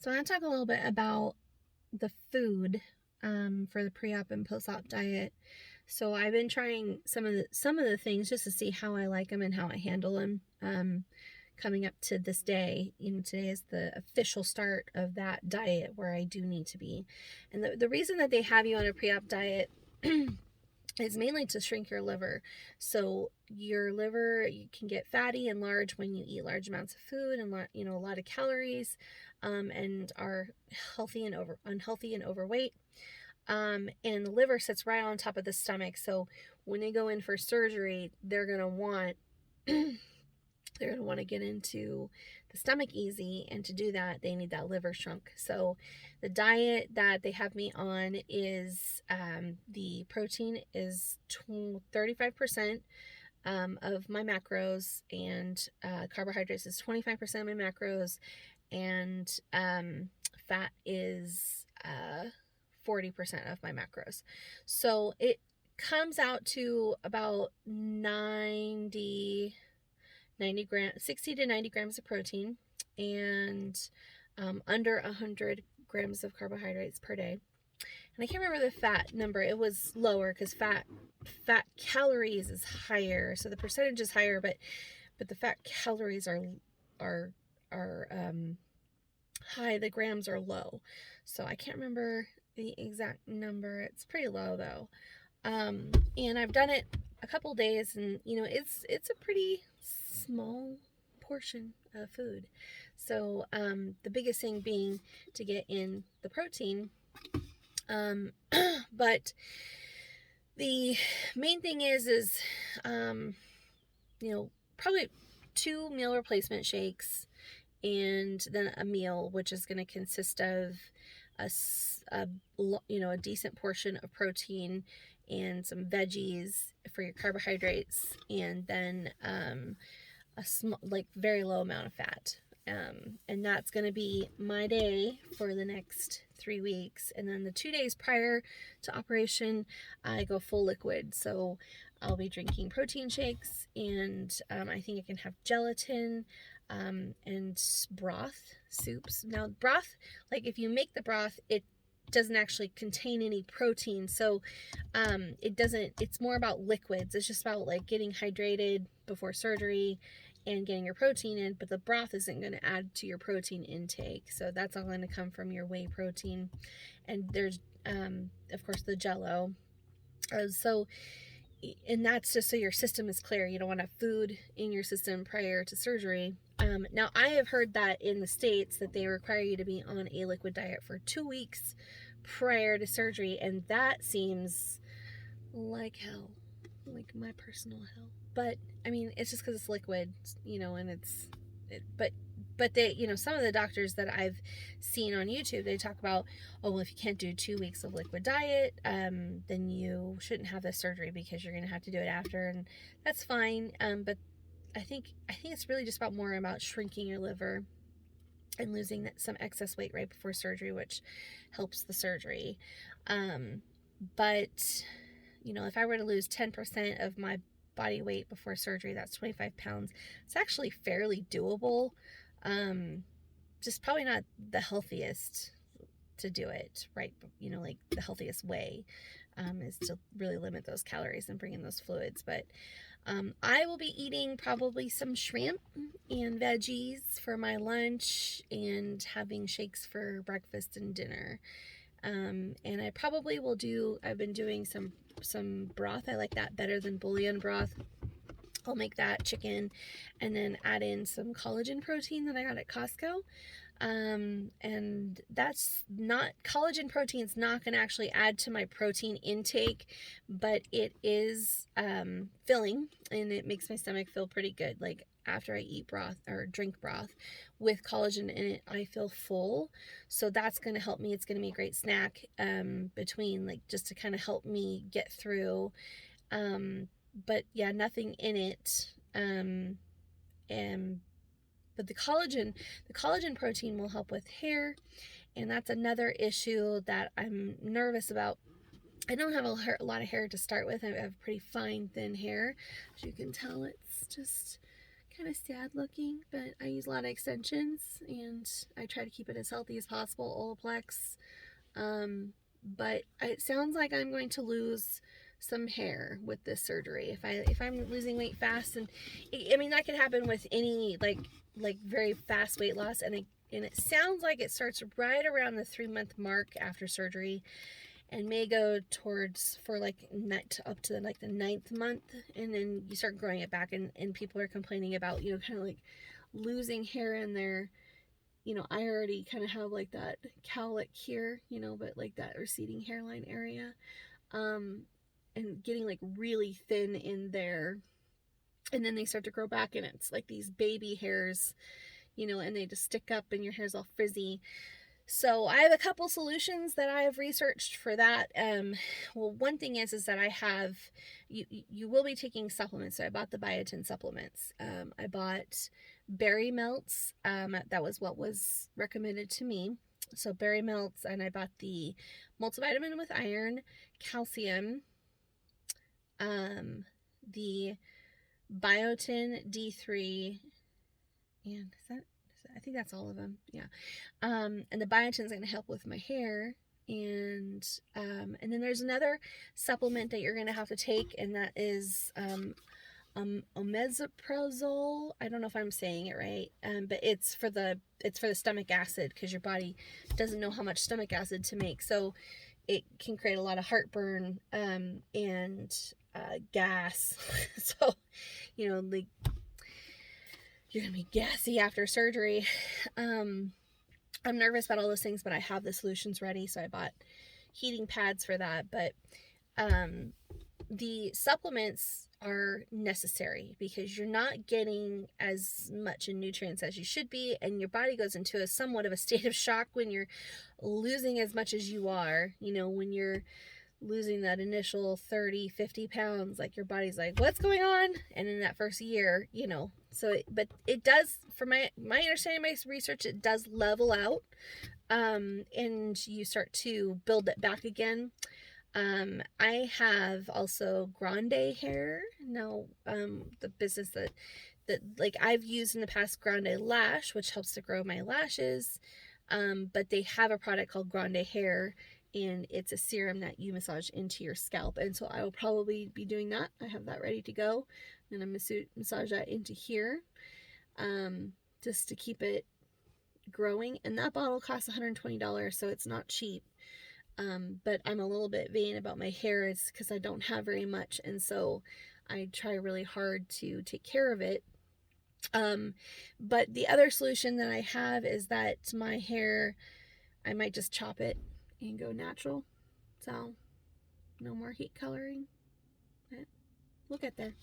So I want to talk a little bit about the food for the pre-op and post-op diet. So I've been trying some of the things just to see how I like them and how I handle them. Coming up to this day, today is the official start of that diet where I do need to be. And the reason that they have you on a pre-op diet is mainly to shrink your liver. So your liver, you can get fatty and large when you eat large amounts of food and a lot of calories, and are unhealthy and overweight. And the liver sits right on top of the stomach. So when they go in for surgery, they're gonna want to get into the stomach easy, and to do that they need that liver shrunk. So the diet that they have me on is the protein is 35% of my macros, and carbohydrates is 25% of my macros, and fat is 40% of my macros. So it comes out to about 60 to 90 grams of protein, and under 100 grams of carbohydrates per day. And I can't remember the fat number. It was lower because fat calories is higher, so the percentage is higher, but the fat calories are high. The grams are low, so I can't remember the exact number. It's pretty low though. And I've done it a couple days, and it's a pretty small portion of food. So the biggest thing being to get in the protein. But the main thing is probably 2 meal replacement shakes, and then a meal, which is going to consist of a decent portion of protein and some veggies for your carbohydrates, and then a small, very low amount of fat. And that's going to be my day for the next 3 weeks. And then the 2 days prior to operation, I go full liquid. So I'll be drinking protein shakes, and I think I can have gelatin, and broth, soups. Now broth, if you make the broth, it doesn't actually contain any protein. So it's more about liquids. It's just about getting hydrated before surgery and getting your protein in, but the broth isn't going to add to your protein intake. So that's all going to come from your whey protein. And there's, of course, the Jello. And that's just so your system is clear. You don't want to have food in your system prior to surgery. Now, I have heard that in the States that they require you to be on a liquid diet for 2 weeks prior to surgery, and that seems like hell, like my personal hell. But I mean, it's just because it's liquid, and but they, some of the doctors that I've seen on YouTube, they talk about, oh, well, if you can't do 2 weeks of liquid diet, then you shouldn't have this surgery because you're going to have to do it after, and that's fine. But I think it's really just more about shrinking your liver and losing some excess weight right before surgery, which helps the surgery. But if I were to lose 10% of my body weight before surgery, that's 25 pounds. It's actually fairly doable. Just probably not the healthiest to do it, right? The healthiest way is to really limit those calories and bring in those fluids. But I will be eating probably some shrimp and veggies for my lunch, and having shakes for breakfast and dinner. And I probably will I've been doing some broth. I like that better than bouillon broth. I'll make that chicken, and then add in some collagen protein that I got at Costco. And that's not, collagen protein is not going to actually add to my protein intake, but it is filling, and it makes my stomach feel pretty good. After I eat broth or drink broth with collagen in it, I feel full. So that's going to help me. It's going to be a great snack between, just to kind of help me get through. But yeah, nothing in it. But the collagen protein will help with hair, and that's another issue that I'm nervous about. I don't have a lot of hair to start with. I have pretty fine, thin hair. As you can tell, it's just kind of sad looking, but I use a lot of extensions and I try to keep it as healthy as possible, Olaplex. But it sounds like I'm going to lose some hair with this surgery if I'm losing weight fast. And I mean, that could happen with any like very fast weight loss, and it sounds like it starts right around the 3-month mark after surgery and may go towards for like up to like the 9th month, and then you start growing it back, and people are complaining about, you know, kind of like losing hair in their, you know, I already kind of have like that cowlick here, you know, but like that receding hairline area, and getting like really thin in there, and then they start to grow back, and it's like these baby hairs, you know, and they just stick up and your hair's all frizzy. So I have a couple solutions that I have researched for that. Well, one thing is that I have, you will be taking supplements. So I bought the biotin supplements. I bought berry melts. That was what was recommended to me. So berry melts, and I bought the multivitamin with iron, calcium, the biotin D3, and I think that's all of them. Yeah. And the biotin is going to help with my hair. And then there's another supplement that you're going to have to take, and that is omeprazole. I don't know if I'm saying it right, but it's for the stomach acid, because your body doesn't know how much stomach acid to make, so it can create a lot of heartburn and gas. So, you know, like, you're gonna be gassy after surgery. I'm nervous about all those things, but I have the solutions ready, so I bought heating pads for that. But the supplements are necessary because you're not getting as much in nutrients as you should be, and your body goes into a somewhat of a state of shock when you're losing as much as you are. You know, when you're losing that initial 30-50 pounds, like, your body's like, what's going on? And in that first year, you know, so but it does, for my understanding, my research, it does level out, and you start to build it back again. I have also grande hair now. The business that like I've used in the past, Grande Lash, which helps to grow my lashes, but they have a product called Grande Hair, and it's a serum that you massage into your scalp, and so I will probably be doing that. I have that ready to go, and I'm gonna massage that into here, just to keep it growing. And that bottle costs $120, so it's not cheap. But I'm a little bit vain about my hair. It's because I don't have very much, and so I try really hard to take care of it. But the other solution that I have is that my hair, I might just chop it and go natural. So no more heat coloring. We'll get there.